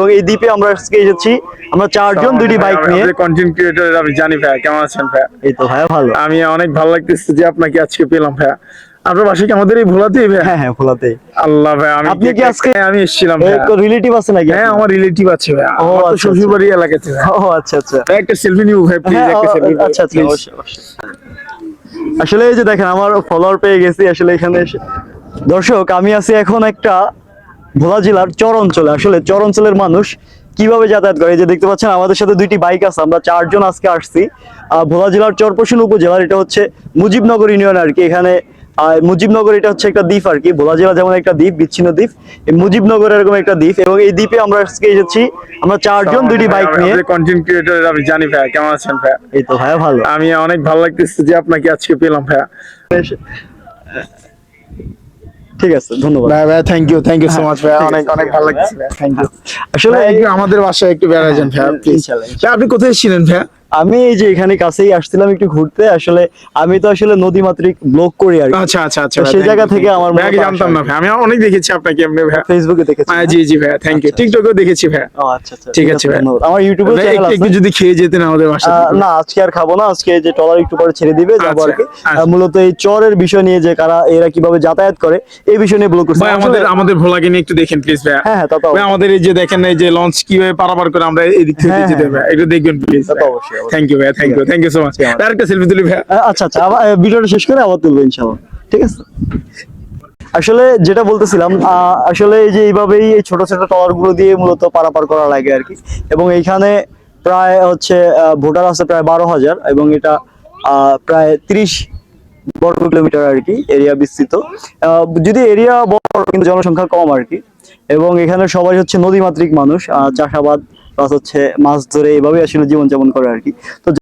এবং এই দ্বীপে আমরা আজকে এসেছি আমরা চারজন, দুইটি বাইক নিয়ে। কন্টেন্ট ক্রিয়েটর আমি জানি ভাইয়া, কেমন আছেন ভাইয়া? এই তো ভাইয়া ভালো। আমি অনেক ভালো লাগতেছে যে আপনাকে আজকে পেলাম ভাইয়া। আপনার বাসা কি আমাদের এই ভোলাতেই ভাইয়া? হ্যাঁ হ্যাঁ, ভোলাতেই। আল্লাহ ভাইয়া, আপনি কি আজকে আমি এসেছিলাম ভাইয়া। রিলেটিভ আছে নাকি? হ্যাঁ, আমার রিলেটিভ আছে ভাইয়া। ও, আমার তো আচ্ছা, শ্বশুর বাড়ি এলাকাতে ভাইয়া। ও আচ্ছা আচ্ছা। ভাই, একটা সেলফি নিব ভাই, প্লিজ হ্যাঁ, একটা সেলফি। আচ্ছা আচ্ছা, অবশ্যই অবশ্যই। আসলে এই যে দেখেন আমার ফলোয়ার পেয়ে গেছি আসলে এখানে এসে। দর্শক, আমি আছি এখন একটা ভোলা জেলার চর অঞ্চলে। আসলে চর অঞ্চলের মানুষ কিভাবে যাতায়াত করে, এই যে দেখতে পাচ্ছেন আমাদের সাথে দুইটি বাইক আছে, আমরা চারজন আজকে আসছি ভোলা জেলার চরপশুন উপজেলার। এটা হচ্ছে মুজিবনগর ইউনিয়ন আর কি। এখানে মুজিবনগর এটা হচ্ছে একটা দ্বীপ আর কি। ভোলা জেলা যেমন একটা দ্বীপ, বিচ্ছিন্ন দ্বীপ, এই মুজিবনগর এরকম একটা দ্বীপ। এবং এই দ্বীপে আমরা আজকে এসেছি আমরা চারজন, দুইটি বাইক নিয়ে। কন্টেন্ট ক্রিয়েটর আমি জানি ভাইয়া, কেমন আছেন ভাইয়া? এই তো ভাইয়া ভালো। আমি অনেক ভালো লাগতেছে যে আপনাকে আজকে পেলাম ভাইয়া। ঠিক আছে, ধন্যবাদ ভাই, থ্যাংক ইউ সো মাচ ভাইয়া। অনেক অনেক ভালো লাগছে ভাইয়া, থ্যাংক ইউ। আসলে একটু আমাদের বাসায় একটু বেড়াই যান ভাইয়া, প্লিজ। ইনশাআল্লাহ। আপনি কোথায় ছিলেন ভাইয়া? আমি এই যে এখানে কাছেই আসছিলাম একটু ঘুরতে। আসলে আমি তো আসলে নদীমাতৃক ব্লগ করি আর কি। আচ্ছা আচ্ছা আচ্ছা, তো সেই জায়গা থেকে আমার ভাইয়া কি জানতাম না ভাই, আমি অনেক দেখেছি আপনাকে এমনি ভাইয়া। ফেসবুকে দেখেছি। জি জি ভাইয়া, থ্যাংক ইউ। টিকটকেও দেখেছি ভাইয়া। ও আচ্ছা আচ্ছা, ঠিক আছে ভাই। ধন্যবাদ। আমার ইউটিউবে ভাই, চ্যানেল একটু আছে। যদি খেয়ে যেতেন আমাদের বাসায়। না, আজকে আর খাবো না। আজকে যে ট্রলার একটু পরে ছেড়ে দিবে, যাবো আর কি। আচ্ছা। মূলত এই চরের বিষয় নিয়ে, যে এরা কিভাবে যাতায়াত করে এই বিষয় নিয়ে ব্লগ করছি। ভাই, আমাদের ভোলাকে নিয়ে একটু দেখেন প্লিজ ভাইয়া। হ্যাঁ হ্যাঁ, তা তো ভাই, আমাদের এই যে দেখেন এই যে লঞ্চ কিভাবে পারাপার করে আমরা এদিক থেকে হ্যাঁ, যেতে হ্যাঁ, ভাই, একটু দেখবেন প্লিজ। তা তো অবশ্যই, অবশ্যই। থ্যাংক ইউ ভাইয়া, থ্যাংক ইউ সো মাচ। আর একটা সেলফি তুলি ভাইয়া। আচ্ছা আচ্ছা, আবার ভিডিওটা শেষ করে আবার তুলবো ইনশাআল্লাহ। ঠিক আছে। আসলে যেটা বলতেছিলাম, আসলে এই যে এইভাবেই এই ছোট ছোট ট্রলার গুলো দিয়ে মূলত পারাপার করা লাগে আর কি। এবং এইখানে প্রায় হচ্ছে ভোটার আছে প্রায় 12,000 এবং এটা প্রায় 30 বর্গ কিলোমিটার আর কি এরিয়া বিস্তৃত। যদি এরিয়া বড় কিন্তু জনসংখ্যা কম আর কি। এবং এখানে সবাই হচ্ছে নদীমাতৃক মানুষ, চাষাবাদ প্লাস হচ্ছে মাছ ধরে এভাবেই আসলে জীবনযাপন করে আর কি। তো